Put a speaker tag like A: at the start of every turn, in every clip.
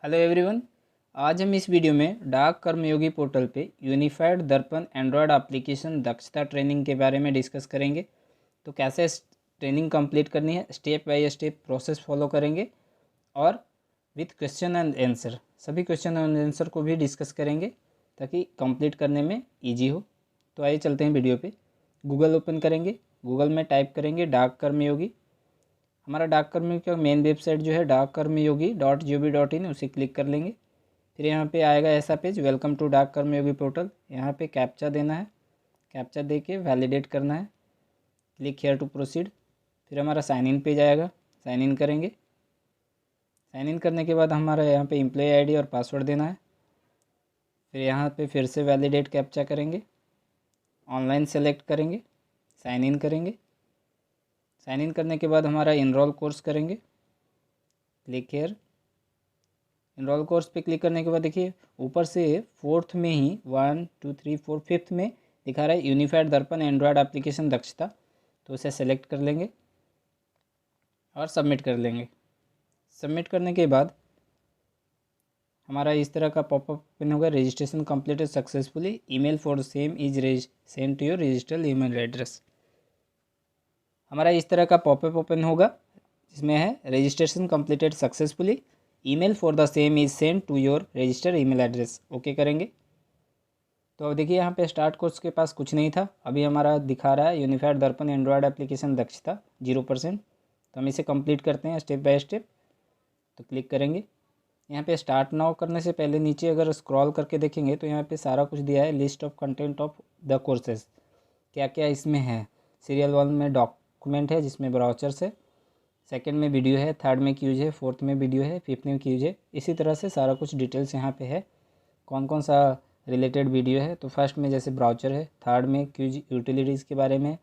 A: Hello everyone. आज हम इस वीडियो में डाक कर्मयोगी पोर्टल पे यूनिफाइड दर्पण एंड्रॉयड एप्लीकेशन दक्षता ट्रेनिंग के बारे में डिस्कस करेंगे। तो कैसे ट्रेनिंग कंप्लीट करनी है, step by step process follow करेंगे और विथ क्वेश्चन एंड आंसर, सभी क्वेश्चन एंड आंसर को भी डिस्कस करेंगे ताकि कंप्लीट करने में ईजी हो। तो आइए चलते हैं वीडियो पे। गूगल ओपन करेंगे, गूगल में टाइप करेंगे डाक कर्मयोगी। हमारा डाक कर्मयोगी का मेन वेबसाइट जो है DAKKarmayogi.gov.in, उसे क्लिक कर लेंगे। फिर यहाँ पे आएगा ऐसा पेज, वेलकम टू डाक कर्मयोगी पोर्टल। यहाँ पे कैप्चा देना है, कैप्चा दे के वैलिडेट करना है, क्लिक हेयर टू प्रोसीड। फिर हमारा साइन इन पेज आएगा, साइन इन करेंगे। साइन इन करने के बाद हमारा यहाँ पे एम्प्लॉय आईडी और पासवर्ड देना है। फिर यहाँ पे फिर से वैलिडेट कैप्चा करेंगे, ऑनलाइन सेलेक्ट करेंगे, साइन इन करेंगे। साइन इन करने के बाद हमारा इनरोल कोर्स करेंगे, क्लिक हेयर। इनरोल कोर्स पे क्लिक करने के बाद देखिए ऊपर से फोर्थ में ही 1 2 3 4 फिफ्थ में दिखा रहा है यूनिफाइड दर्पण एंड्रॉयड एप्लीकेशन दक्षता। तो उसे सेलेक्ट कर लेंगे और सबमिट कर लेंगे। सबमिट करने के बाद हमारा इस तरह का पॉपअप ओपन होगा, registration completed successfully, email for same is send to your registered email address. हमारा इस तरह का पॉपअप ओपन होगा जिसमें है registration completed successfully, email for the same is send to your registered email address. Okay करेंगे। तो अब देखिए यहाँ पे स्टार्ट कोर्स के पास कुछ नहीं था, अभी हमारा दिखा रहा है यूनिफाइड दर्पण एंड्रॉयड एप्लीकेशन दक्षता 0%। तो हम इसे कंप्लीट करते हैं स्टेप बाय स्टेप। तो क्लिक करेंगे। यहाँ पे स्टार्ट नाउ करने से पहले नीचे अगर स्क्रॉल करके देखेंगे तो यहाँ पे सारा कुछ दिया है, list of content of the courses, क्या क्या इसमें है। सीरियल 1 में डॉक्यूमेंट है जिसमें ब्राउचर्स है, सेकंड में वीडियो है, थर्ड में क्यूज है, फोर्थ में वीडियो है, फिफ्थ में क्यूज है। इसी तरह से सारा कुछ डिटेल्स यहाँ पे है, कौन कौन सा रिलेटेड वीडियो है। तो फर्स्ट में जैसे ब्राउचर है, थर्ड में क्यूज यूटिलिटीज़ के बारे में,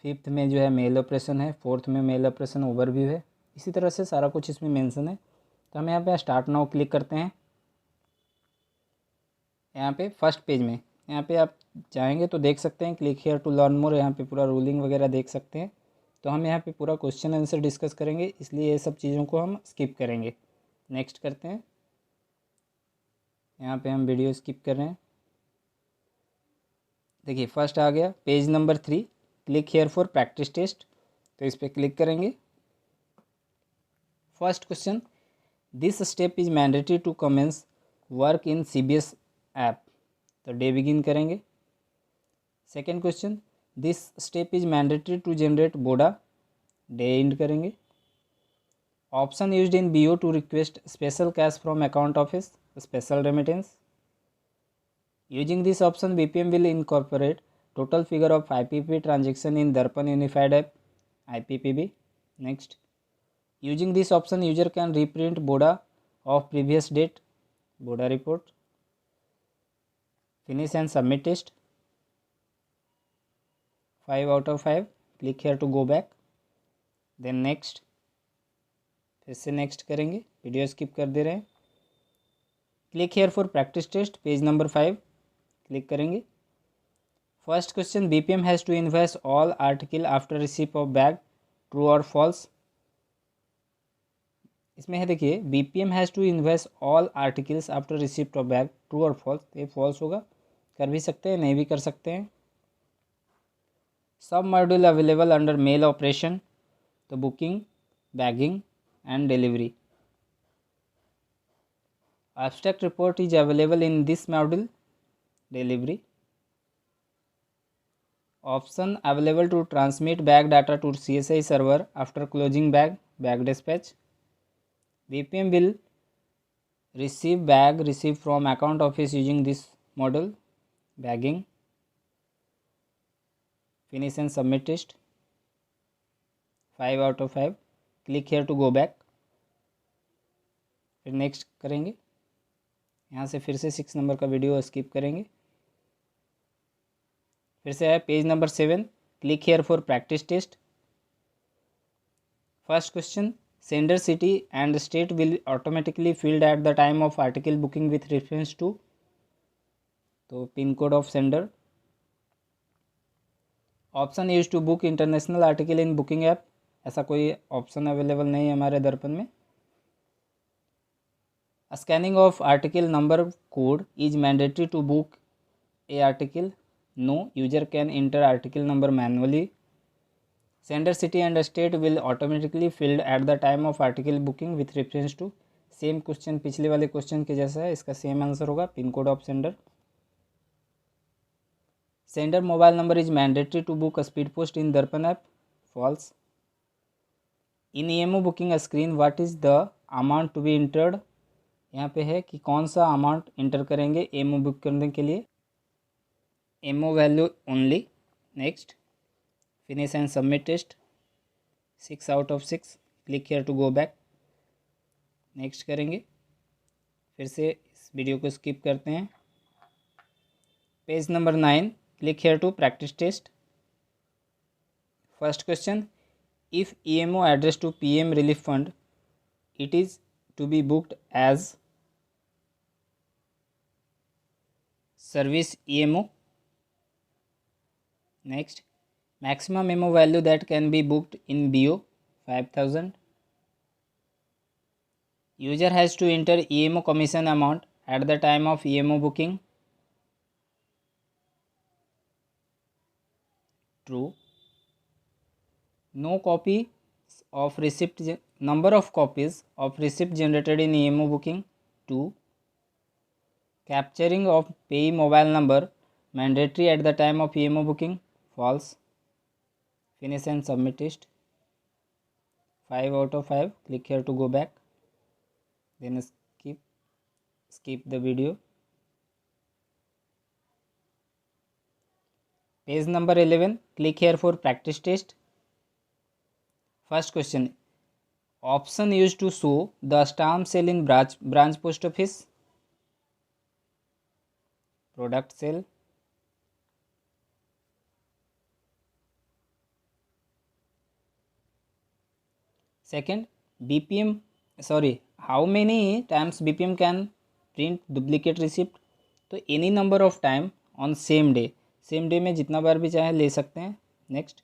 A: फिफ्थ में जो है मेल ऑपरेशन है, फोर्थ में मेल ऑपरेशन ओवरव्यू है। इसी तरह से सारा कुछ इसमें मेंशन है। तो हम यहाँ पे स्टार्ट नाउ क्लिक करते हैं। यहाँ पे फर्स्ट पेज में यहाँ पे आप चाहेंगे तो देख सकते हैं, click here to learn more, यहाँ पे पूरा रूलिंग वगैरह देख सकते हैं। तो हम यहाँ पे पूरा क्वेश्चन आंसर डिस्कस करेंगे, इसलिए ये सब चीज़ों को हम स्किप करेंगे। नेक्स्ट करते हैं। यहाँ पे हम वीडियो स्किप कर रहे हैं। देखिए फर्स्ट आ गया page number 3, click here for practice test. तो इस पर क्लिक करेंगे। First question, this step is mandatory to commence work in CBS app. तो डे बिगिन करेंगे। Second question, this step is mandatory to generate BODA. Day end करेंगे। Option used in BO to request special cash from account office, special remittance. Using this option BPM will incorporate total figure of IPP transaction in Darpan Unified App, IPPB. Next, using this option user can reprint BODA of previous date, BODA report. Finish and submit test. 5 out of 5. Click here to go back. Then next, फिर से next करेंगे, video skip कर दे रहे हैं। Click here for practice test, page number 5 click करेंगे। First question, BPM has to invest all article after receipt of bag, true और false. इसमें है देखिए BPM has to invest all articles after receipt of bag, true और false. ये false होगा, कर भी सकते हैं नहीं भी कर सकते हैं। सब module available under mail operation, तो booking, bagging and delivery. Abstract report is available in this module, delivery. Option available to transmit bag data to CSI server after closing bag, bag dispatch. BPM will receive bag received from account office using this module, bagging. Finish and submit test. 5 out of 5. Click here to go back. फिर next करेंगे। यहाँ से फिर से 6 number का video skip करेंगे। फिर से है page number 7, click here for practice test. First question, sender city and state will automatically field at the time of article booking with reference to, तो pin code of sender. Option use to book international article in booking app, ऐसा कोई option available नहीं है हमारे दर्पण में। A scanning of article number code is mandatory to book a article. No, user can enter article number manually. Sender city and state will automatically filled at the time of article booking with reference to. Same question पिछले वाले question के जैसा है, इसका same answer होगा pin code of sender. Sender mobile number is mandatory to book a speed post in Darpan app. False. In EMO booking screen what is the amount to be entered. यहाँ पे है कि कौन सा अमाउंट इंटर करेंगे EMO book करने के लिए. MO value only. Next. Finish and submit test. 6 out of 6. Click here to go back. Next करेंगे. फिर से इस वीडियो को स्किप करते हैं. Page number 9. Click here to practice test. First question. If EMO address to PM relief fund it is to be booked as service EMO. Next, maximum MO value that can be booked in BO 5000. User has to enter EMO commission amount at the time of EMO booking. True. No copy of receipt. Number of copies of receipt generated in EMO booking. 2. Capturing of payee mobile number mandatory at the time of EMO booking. False. Finish and submit test. 5 out of 5. Click here to go back. Then skip the video. Page number 11. Click here for practice test. First question. Option used to show the stamp sale in branch post office. Product sale. Second, how many times BPM can print duplicate receipt? तो any number of time on same day. Same day में जितना बार भी चाहे ले सकते हैं. Next.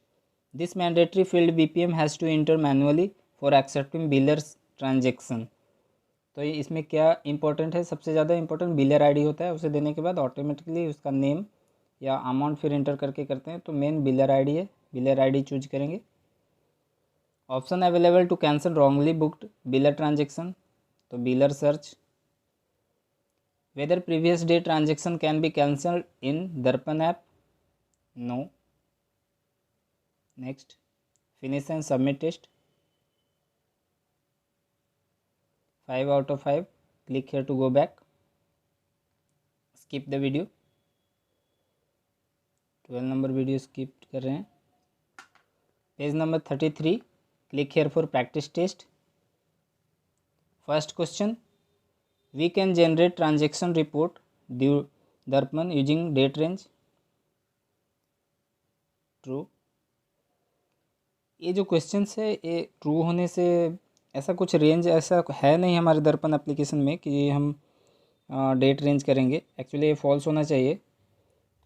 A: This mandatory field BPM has to enter manually for accepting billers transaction. तो ये इसमें क्या इंपॉर्टेंट है, सबसे ज़्यादा इंपॉर्टेंट बिलर आईडी होता है. उसे देने के बाद ऑटोमेटिकली उसका नेम या अमाउंट फिर इंटर करके करते हैं. तो मेन बिलर आईडी है, बिलर आईडी चूज करेंगे. Option available to cancel wrongly booked biller transaction. तो biller search. Whether previous day transaction can be cancelled in Darpan app. No. Next. Finish and submit test. 5 out of 5. Click here to go back. Skip the video. 12 number video skip कर रहे हैं. Page number 33. Click here for practice test. First question. We can generate transaction report due Darpan using date range. True. ये जो questions है ये true होने से ऐसा कुछ रेंज ऐसा है नहीं हमारे दर्पण एप्लीकेशन में कि हम डेट रेंज करेंगे. एक्चुअली ये फॉल्स होना चाहिए.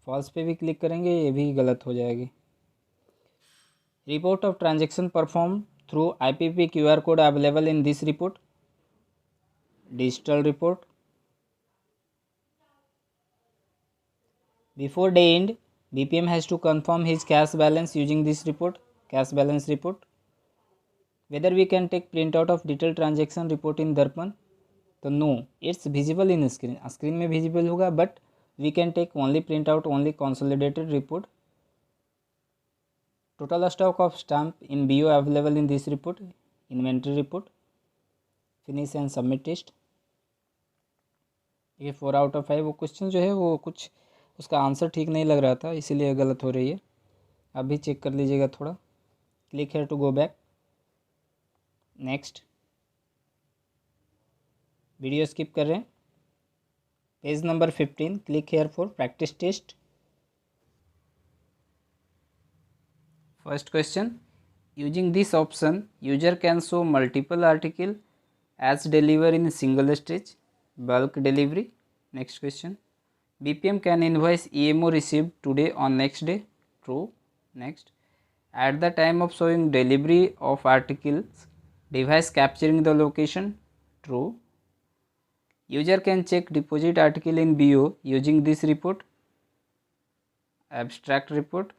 A: फॉल्स पे भी क्लिक करेंगे, ये भी गलत हो जाएगी. Report of transaction perform through IPP QR code available in this report. Digital report. Before day end BPM has to confirm his cash balance using this report. Cash balance report. Whether we can take printout of detailed transaction report in Darpan. तो no, it's visible in screen. Screen में visible होगा but we can take only printout only consolidated report. Total stock of stamp in BO available in this report. Inventory report. Finish and submit test. ये 4 out of 5. वो question जो है वो कुछ उसका answer ठीक नहीं लग रहा था इसीलिए गलत हो रही है. अभी चेक कर लीजिएगा थोड़ा. Click here to go back. Next. Video skip कर रहे हैं. Page number 15. Click here for practice test. First question. Using this option user can show multiple article as deliver in single stage. Bulk delivery. Next question. BPM can invoice EMO received today on next day. True. Next. At the time of showing delivery of articles device capturing the location. True. User can check deposit article in BO using this report. Abstract report.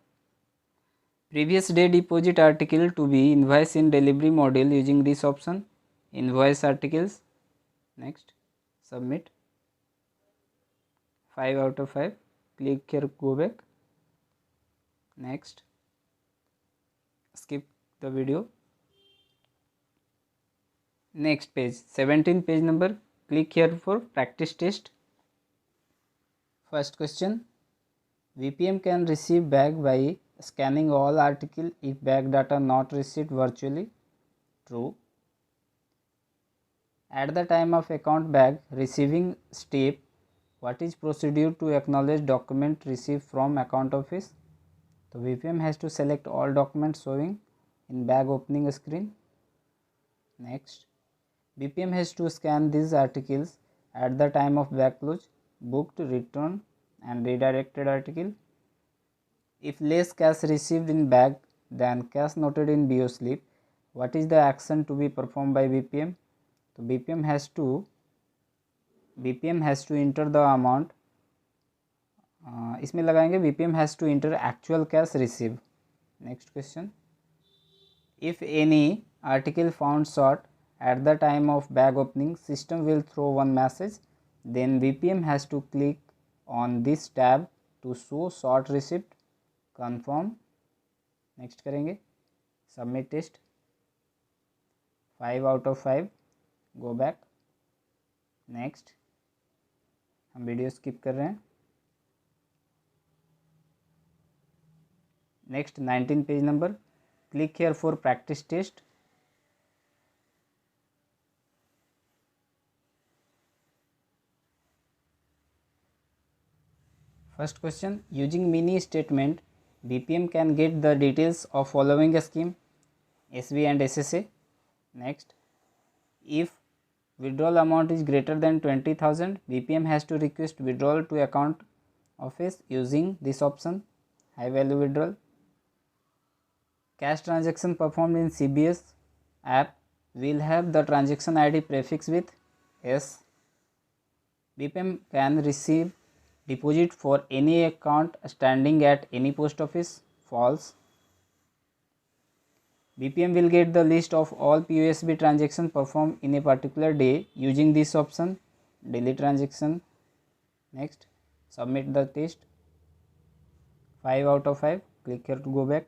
A: Previous day deposit article to be invoice in delivery module using this option. Invoice articles. Next. Submit. 5 out of 5. Click here, go back. Next. Skip the video. Next page, 17 page number. Click here for practice test. First question. VPM can receive bag by scanning all article if bag data not received virtually. True. At the time of account bag receiving step, what is procedure to acknowledge document received from account office? So VPM has to select all documents showing in bag opening screen. Next, BPM has to scan these articles at the time of bag close, booked, return and redirected article. If less cash received in bag than cash noted in BO slip, what is the action to be performed by BPM? So BPM has to enter the amount. इसमें लगाएंगे BPM has to enter actual cash received. Next question. If any article found short at the time of bag opening, system will throw one message. Then BPM has to click on this tab to show short receipt. Confirm. Next करेंगे. Submit test. 5 out of 5. Go back. Next. हम video skip कर रहे हैं. Next 19 page number. Click here for practice test. First question. Using mini statement, BPM can get the details of following scheme: SB and SSA. Next, if withdrawal amount is greater than 20,000, BPM has to request withdrawal to account office using this option, high value withdrawal. Cash transaction performed in CBS app will have the transaction ID prefix with S. BPM can receive deposit for any account standing at any post office. False. BPM will get the list of all POSB transactions performed in a particular day using this option, daily transaction. Next, submit the test. 5 out of 5. Click here to go back.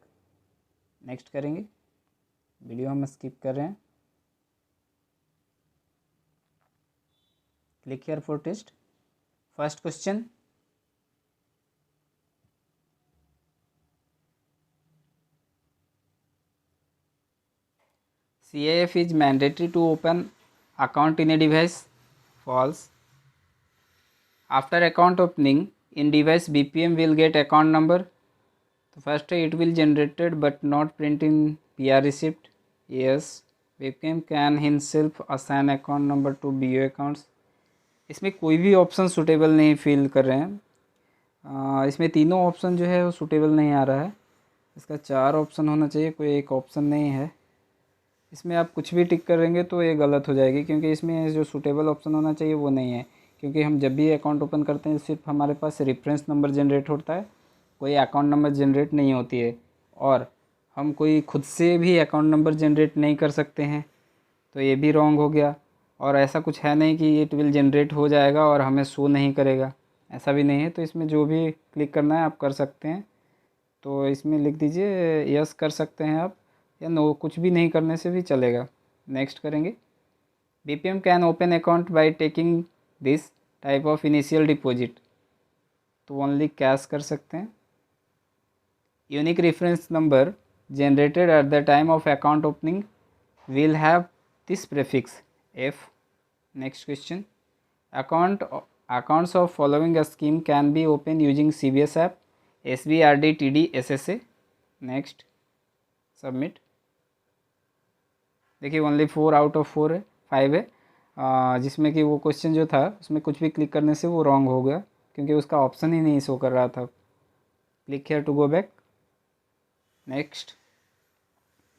A: Next करेंगे. Video हम skip कर रहे हैं. Click here for test. First question. CIF is mandatory to open account in a device. False. After account opening in device, BPM will get account number. तो first है, it will generated but not print in PR receipt. Yes. BPM can himself assign account number two BO accounts. इसमें कोई भी option suitable नहीं feel कर रहे हैं. इसमें तीनों ऑप्शन जो है वो सूटेबल नहीं आ रहा है. इसका 4 ऑप्शन होना चाहिए, कोई एक ऑप्शन नहीं है. इसमें आप कुछ भी टिक करेंगे तो ये गलत हो जाएगी, क्योंकि इसमें जो सूटेबल ऑप्शन होना चाहिए वो नहीं है. क्योंकि हम जब भी अकाउंट ओपन करते हैं सिर्फ हमारे पास रेफरेंस नंबर जनरेट होता है, कोई अकाउंट नंबर जनरेट नहीं होती है. और हम कोई खुद से भी अकाउंट नंबर जनरेट नहीं कर सकते हैं, तो ये भी रॉन्ग हो गया. और ऐसा कुछ है नहीं कि इट विल जनरेट हो जाएगा और हमें शो नहीं करेगा, ऐसा भी नहीं है. तो इसमें जो भी क्लिक करना है आप कर सकते हैं. तो इसमें लिख दीजिए यस कर सकते हैं आप, या नो, कुछ भी नहीं करने से भी चलेगा. नेक्स्ट करेंगे. BPM can open account by taking this type of initial deposit. तो ओनली कैश कर सकते हैं. Unique reference number generated at the time of account opening will have this prefix F. Next question. Accounts of following a scheme can be opened using CBS app: SB, RD, TD, SSA. Next, submit. देखिए only 4 out of 4 है, 5 है. जिसमें कि वो question जो था उसमें कुछ भी क्लिक करने से वो रॉन्ग हो गया, क्योंकि उसका ऑप्शन ही नहीं शो कर रहा था. Click here to go back. Next,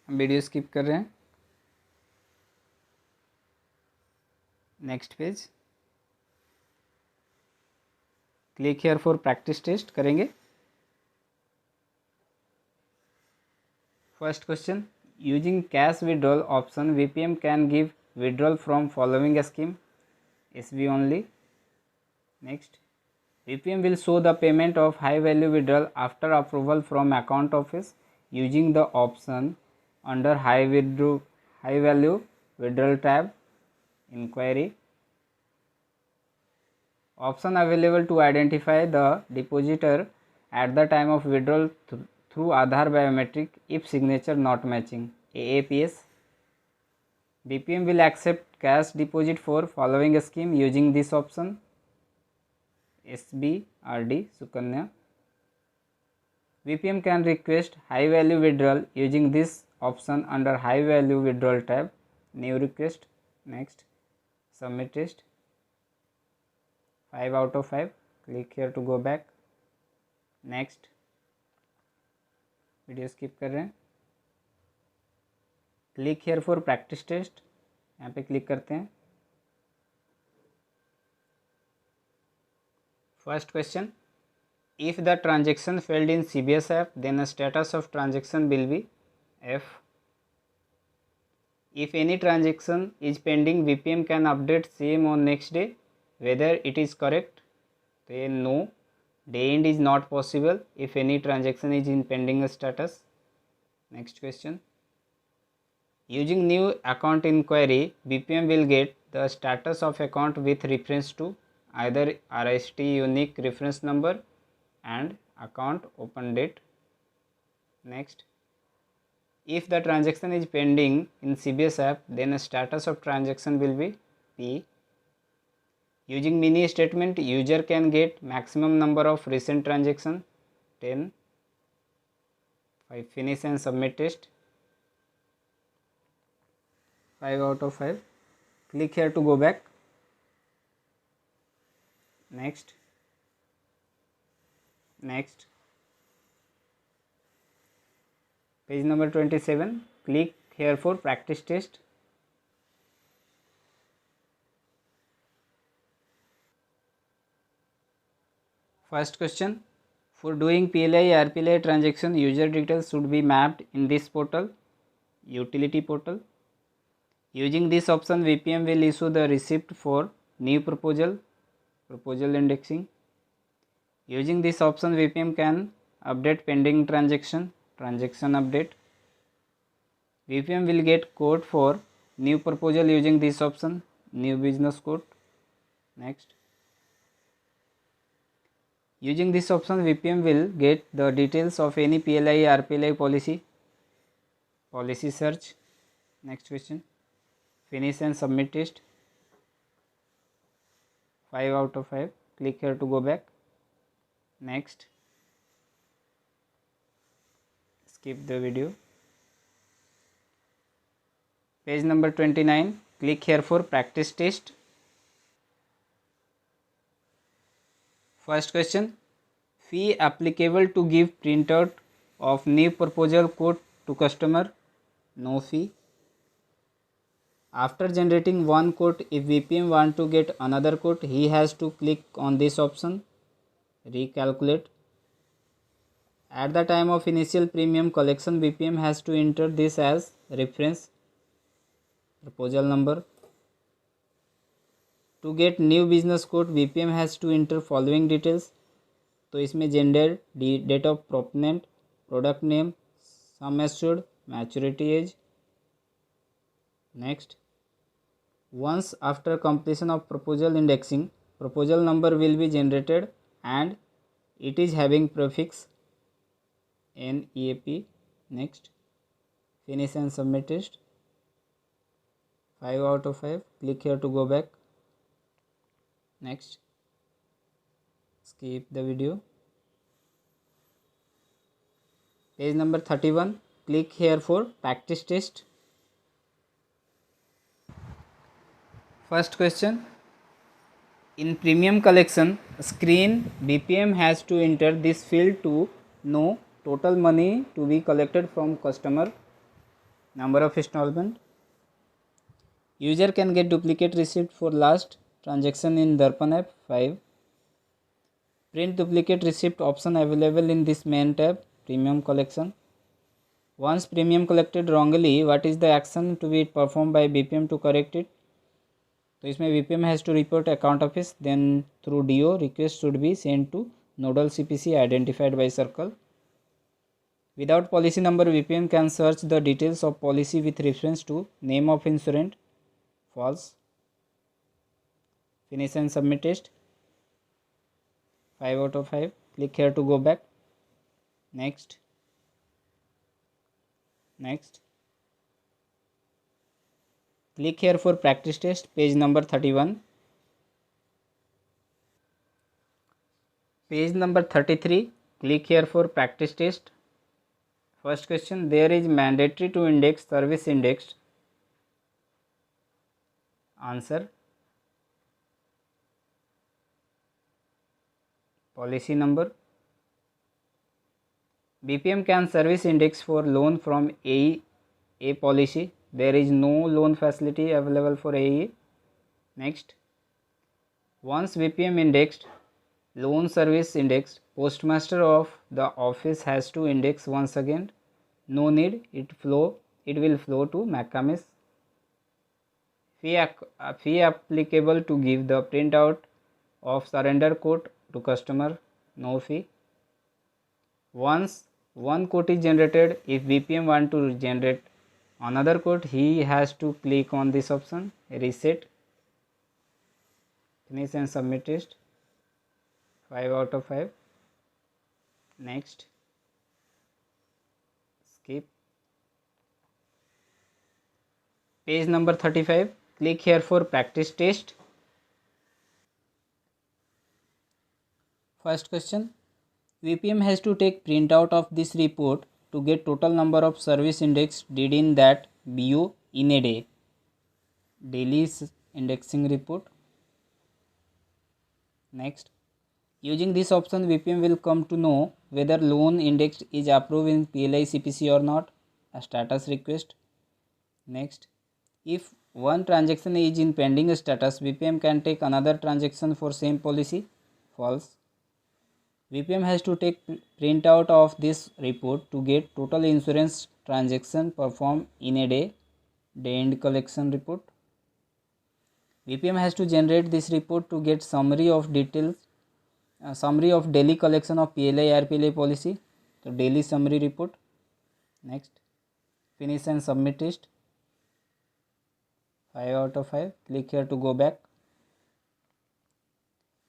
A: हम वीडियो स्किप कर रहे हैं. Next page. Click here for practice test करेंगे। First question, using cash withdrawal option VPM can give withdrawal from following scheme, SB only. Next, VPM will show the payment of high value withdrawal after approval from account office using the option under high value withdrawal tab. Inquiry. Option available to identify the depositor at the time of withdrawal through Aadhaar biometric if signature not matching, AAPS. VPM will accept cash deposit for following scheme using this option, SBRD Sukanya. VPM can request high value withdrawal using this option under high value withdrawal tab. New request. Next, submit test. 5 out of 5. Click here to go back. Next, video skip कर रहे हैं। Click here for practice test, यहाँ पे click करते हैं। First question, if the transaction failed in CBS app then the status of transaction will be F. If any transaction is pending, VPM can update same on next day whether it is correct, तो ये no, day end is not possible if any transaction is in pending status. Next question, using new account inquiry VPM will get the status of account with reference to either RST unique reference number and account open date. Next, if the transaction is pending in CBS app then the status of transaction will be P. Using mini statement user can get maximum number of recent transaction 10. 5. Finish and submit test. 5 out of 5. Click here to go back. Next, page number 27. Click here for practice test. First question, for doing PLI RPLI transaction user details should be mapped in this portal, utility portal. Using this option VPM will issue the receipt for new proposal indexing. Using this option VPM can update pending transaction update. VPM will get code for new proposal using this option, new business code. Next, using this option VPM will get the details of any PLI RPLI policy search. Next question, finish and submit test. 5 out of 5. Click here to go back. Next, skip the video. Page number 29. Click here for practice test. First question, fee applicable to give printout of new proposal quote to customer, no fee. After generating one quote, if VPM want to get another quote, he has to click on this option, recalculate. At the time of initial premium collection, VPM has to enter this as reference proposal number. To get new business quote, VPM has to enter following details. तो इसमें gender, date of proponent, product name, sum assured, maturity age. Next, once after completion of proposal indexing, proposal number will be generated and it is having prefix NEAP. Next, finish and submit test. 5 out of 5. Click here to go back. Next, skip the video. Page number 31. Click here for practice test. First question, in premium collection screen, BPM has to enter this field to know total money to be collected from customer, number of installment. User can get duplicate receipt for last transaction in Darpan app. 5. Print duplicate receipt option available in this main tab, premium collection. Once premium collected wrongly, what is the action to be performed by BPM to correct it? तो इसमें BPM has to report account office, then through DO request should be sent to nodal CPC identified by circle. Without policy number, BPM can search the details of policy with reference to name of insurant. False. Finish and submit test. 5 out of 5. Click here to go back. Next. Next. Click here for practice test, page number 31. Page number 33. Click here for practice test. First question, there is mandatory to index service indexed. Answer. Policy number. BPM can service index for loan from AE policy. There is no loan facility available for AE. Next. Once BPM indexed, loan service indexed, postmaster of the office has to index once again. No need, it will flow to McCamus. Fee applicable to give the printout of surrender quote to customer, no fee. Once one quote is generated, if BPM want to generate another quote, he has to click on this option, reset. Finish and submit test. 5 out of 5. Next. Skip. Page number 35. Click here for practice test. First question. BPM has to take printout of this report to get total number of service index did in that BO in a day. Daily indexing report. Next. Using this option, BPM will come to know whether loan index is approved in PLI CPC or not. A status request. Next. If one transaction is in pending status, BPM can take another transaction for same policy. False. BPM has to take printout of this report to get total insurance transaction performed in a day. Day end collection report. BPM has to generate this report to get summary of details. Summary of daily collection of PLI RPLI policy. So daily summary report. Next. Finish and submit test. 5 out of 5. Click here to go back.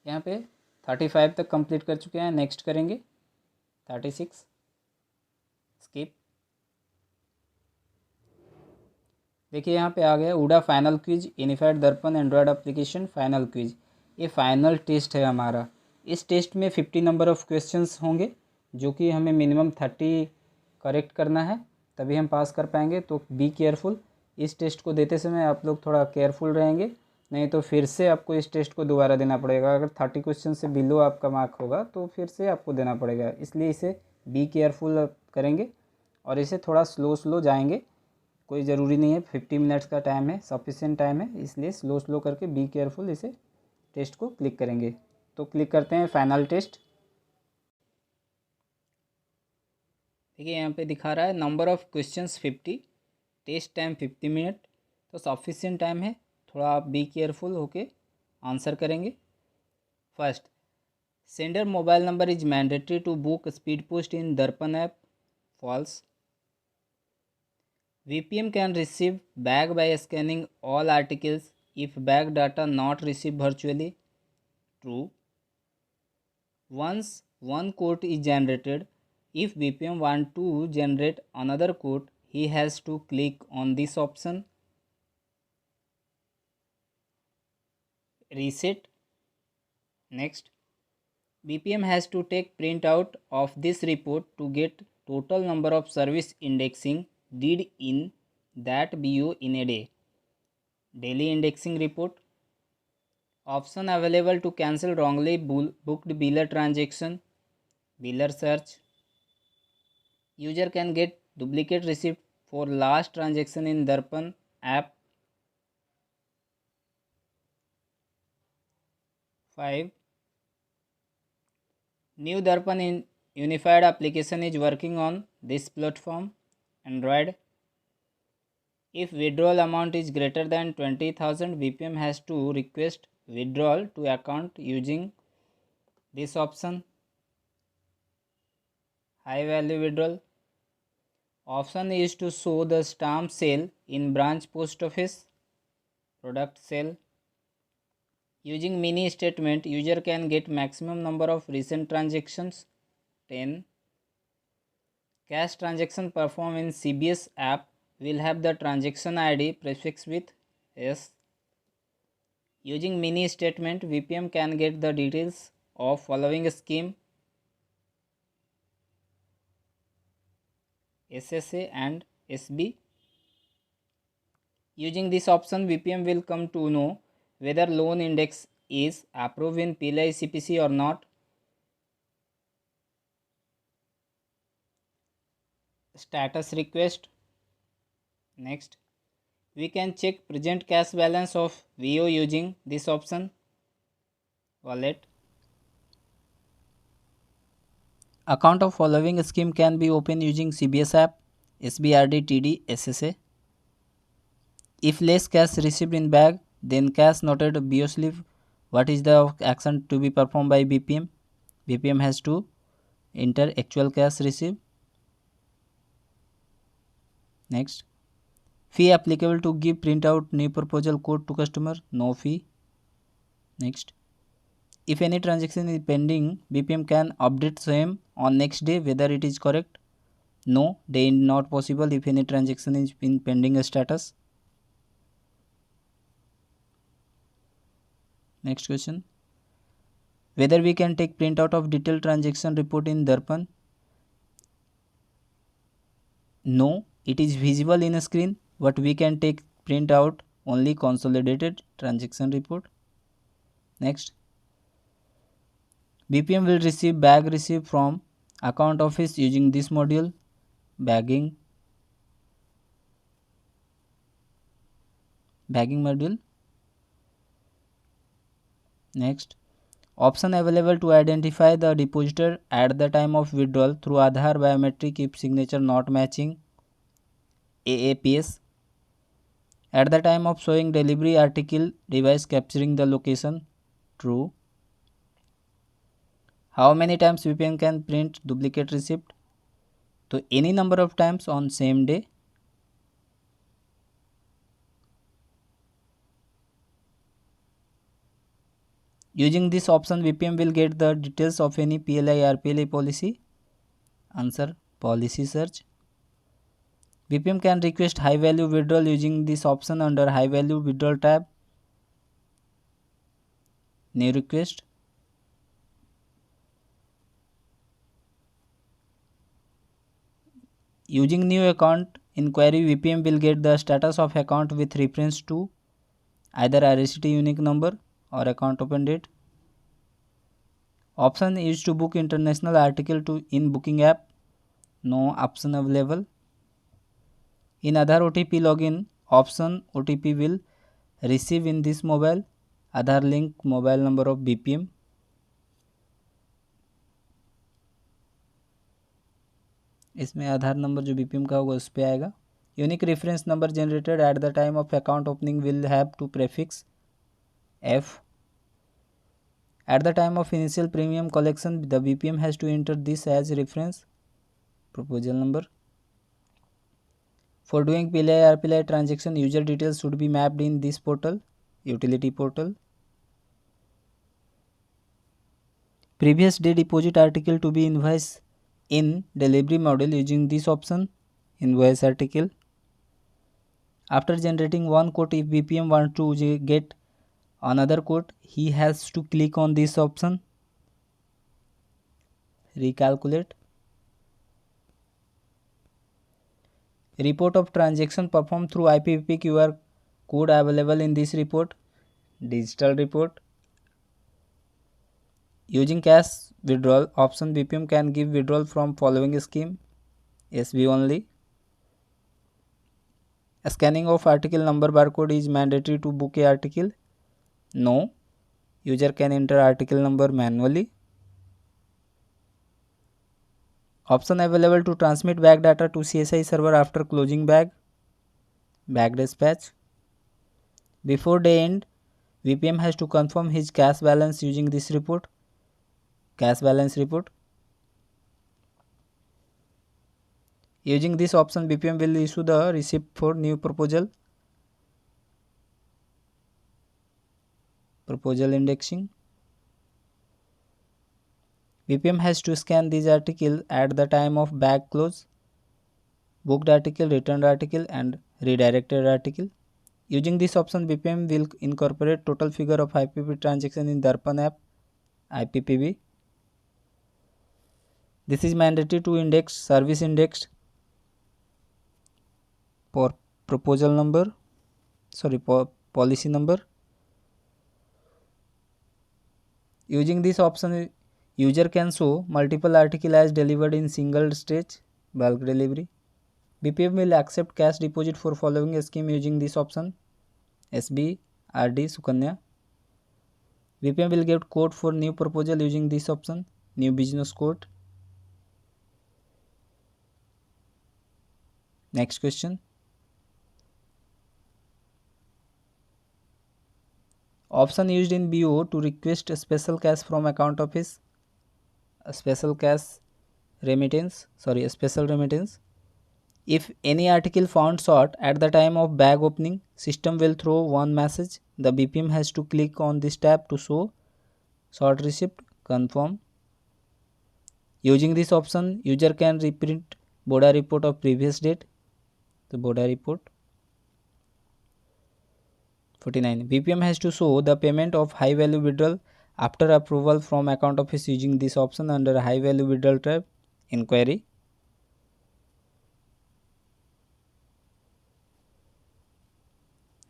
A: यहाँ पे 35 तक complete कर चुके हैं. Next करेंगे 36. Skip. देखिए यहाँ पे आ गया उड़ा फाइनल क्विज यूनिफाइड दर्पण एंड्रॉयड एप्लीकेशन फाइनल क्विज. ये फाइनल टेस्ट है हमारा. इस टेस्ट में 50 नंबर ऑफ़ क्वेश्चंस होंगे जो कि हमें मिनिमम 30 करेक्ट करना है, तभी हम पास कर पाएंगे. तो बी केयरफुल. इस टेस्ट को देते समय आप लोग थोड़ा केयरफुल रहेंगे, नहीं तो फिर से आपको इस टेस्ट को दोबारा देना पड़ेगा. अगर 30 क्वेश्चन से बिलो आपका मार्क होगा तो फिर से आपको देना पड़ेगा. इसलिए इसे बी केयरफुल करेंगे और इसे थोड़ा स्लो जाएंगे. कोई ज़रूरी नहीं है, 50 मिनट्स का टाइम है, सफिशिएंट टाइम है, इसलिए स्लो करके बी केयरफुल इसे टेस्ट को क्लिक करेंगे. तो क्लिक करते हैं फाइनल टेस्ट. देखिए यहाँ पे दिखा रहा है number of questions 50, test time 50 minute. तो सफिशिएंट टाइम है, थोड़ा आप बी केयरफुल होके आंसर करेंगे. First, sender mobile number is mandatory to book speed post in Darpan app. False. VPM can receive bag by scanning all articles if bag data not received virtually. True. Once one quote is generated, if BPM want to generate another quote, he has to click on this option, reset. Next, BPM has to take printout of this report to get total number of service indexing did in that BO in a day. Daily indexing report. Option available to cancel wrongly booked biller transaction. Biller search. User can get duplicate receipt for last transaction in Darpan app. 5. New Darpan in unified application is working on this platform, Android. If withdrawal amount is greater than 20,000, BPM has to request withdrawal to account using this option, high value withdrawal. Option is to show the stamp sale in branch post office, product sale. Using mini statement, user can get maximum number of recent transactions, 10. Cash transaction performed in CBS app will have the transaction ID prefixed with S. Using mini statement, VPM can get the details of following scheme: SSA and SB. Using this option, VPM will come to know whether loan index is approved in PLI CPC or not. Status request. Next, we can check present cash balance of VO using this option, wallet. Account of following scheme can be opened using CBS app, SBRD, TD, SSA. If less cash received in bag, then cash noted BO slip. What is the action to be performed by BPM? BPM has to enter actual cash received. Next, fee applicable to give printout new proposal code to customer, no fee. Next, if any transaction is pending, BPM can update same on next day whether it is correct. No, day not possible if any transaction is in pending status. Next question, whether we can take printout of detailed transaction report in Darpan. No, it is visible in a screen, but we can take print out only consolidated transaction report. Next, BPM will receive bag receipt from account office using this module, bagging module. Next, option available to identify the depositor at the time of withdrawal through Aadhaar biometric if signature not matching, AAPS. At the time of showing delivery article, device capturing the location, true. How many times VPN can print duplicate receipt? So any number of times on same day. Using this option, VPM will get the details of any PLI RPLI policy. Answer, policy search. VPM can request high value withdrawal using this option under high value withdrawal tab. New request. Using new account inquiry, VPM will get the status of account with reference to either RST unique number or account open date. Option is to book international article to in booking app. No option available. In Aadhaar OTP login option, OTP will receive in this mobile Aadhaar link mobile number of BPM. इसमें आधार number जो BPM का होगा उस पर आएगा. Unique reference number generated at the time of account opening will have to prefix F. At the time of initial premium collection, the BPM has to enter this as reference proposal number. For doing PLI RPLI transaction, user details should be mapped in this portal, utility portal. Previous day deposit article to be invoiced in delivery model using this option, invoice article. After generating one quote, if BPM wants to get another quote, he has to click on this option, recalculate. Report of transaction performed through IPVP QR code available in this report, digital report. Using cash withdrawal option, BPM can give withdrawal from following scheme, SB only. Scanning of article number barcode is mandatory to book a article. No, user can enter article number manually. Option available to transmit bag data to CSI server after closing bag dispatch. Before day end, VPM has to confirm his cash balance using this report, cash balance report. Using this option, BPM will issue the receipt for new proposal indexing. BPM has to scan these articles at the time of bag close, booked article, returned article and redirected article. Using this option, BPM will incorporate total figure of IPP transaction in Darpan app, IPPB. This is mandatory to index service indexed for proposal number, policy number. Using this option, user can show multiple articles as delivered in single stage bulk delivery. BPM will accept cash deposit for following scheme using this option: SB, RD, Sukanya. BPM will get code for new proposal using this option: new business code. Next question. Option used in BO to request a special cash from account office, a special remittance. If any article found short at the time of bag opening, system will throw one message. The BPM has to click on this tab to show short receipt, confirm. Using this option, user can reprint BODA report of previous date. The BODA report. 49. BPM has to show the payment of high value withdrawal after approval from account office using this option under high value withdrawal tab, inquiry.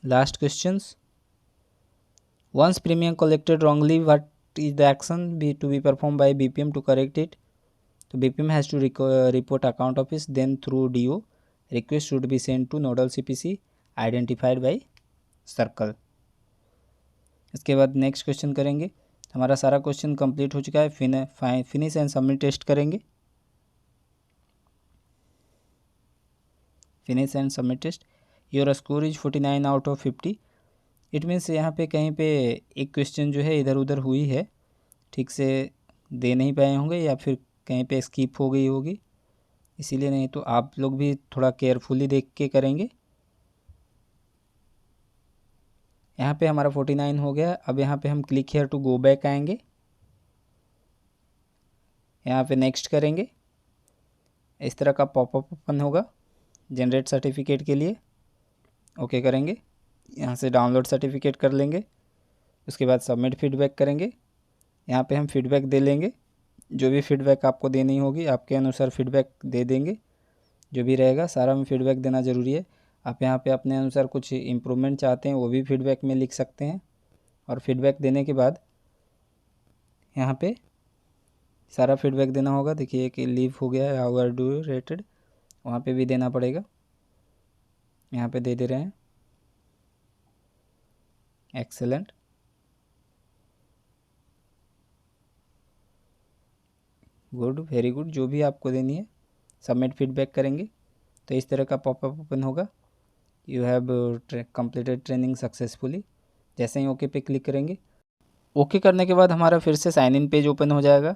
A: Last questions. Once premium collected wrongly, what is the action to be performed by BPM to correct it? So BPM has to report account office, then through DO request should be sent to nodal CPC identified by circle. इसके बाद next question करेंगे. हमारा सारा question complete हो चुका है. Finish and submit test करेंगे. Finish and submit test. Your score is 49 out of 50. It means यहाँ पे कहीं पे एक क्वेश्चन जो है इधर उधर हुई है, ठीक से दे नहीं पाए होंगे या फिर कहीं पे स्किप हो गई होगी, इसीलिए. नहीं तो आप लोग भी थोड़ा केयरफुली देख के करेंगे. यहाँ पे हमारा 49 हो गया. अब यहाँ पे हम click here to go back आएंगे. यहाँ पे नेक्स्ट करेंगे. इस तरह का पॉपअप ओपन होगा जनरेट सर्टिफिकेट के लिए. ओके करेंगे. यहाँ से डाउनलोड सर्टिफिकेट कर लेंगे. उसके बाद सबमिट फीडबैक करेंगे. यहाँ पे हम फीडबैक दे लेंगे. जो भी फीडबैक आपको देनी होगी आपके अनुसार फीडबैक दे देंगे. जो भी रहेगा सारा में फीडबैक देना ज़रूरी है. आप यहाँ पे अपने अनुसार कुछ इम्प्रूवमेंट चाहते हैं वो भी फीडबैक में लिख सकते हैं. और फीडबैक देने के बाद यहाँ पे सारा फीडबैक देना होगा. देखिए कि लीव हो गया है, हाउ आर डू रेटेड, वहाँ पे भी देना पड़ेगा. यहाँ पे दे रहे हैं एक्सेलेंट. गुड, वेरी गुड, जो भी आपको देनी है. सबमिट फीडबैक करेंगे तो इस तरह का पॉपअप ओपन होगा. You have completed training successfully. जैसे ही ओके पे क्लिक करेंगे, ओके करने के बाद हमारा फिर से साइन इन पेज ओपन हो जाएगा.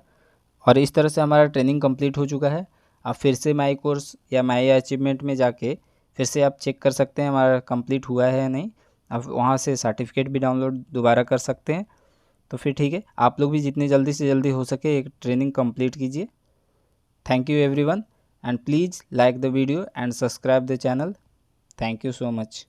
A: और इस तरह से हमारा ट्रेनिंग कंप्लीट हो चुका है. आप फिर से माई कोर्स या माई अचीवमेंट में जाके फिर से आप चेक कर सकते हैं हमारा कंप्लीट हुआ है या नहीं. आप वहाँ से सर्टिफिकेट भी डाउनलोड दोबारा कर सकते हैं. तो फिर ठीक है, आप लोग भी जितनी जल्दी से जल्दी हो सके एक ट्रेनिंग कंप्लीट कीजिए. Thank you everyone and please like the video and subscribe the channel. Thank you so much.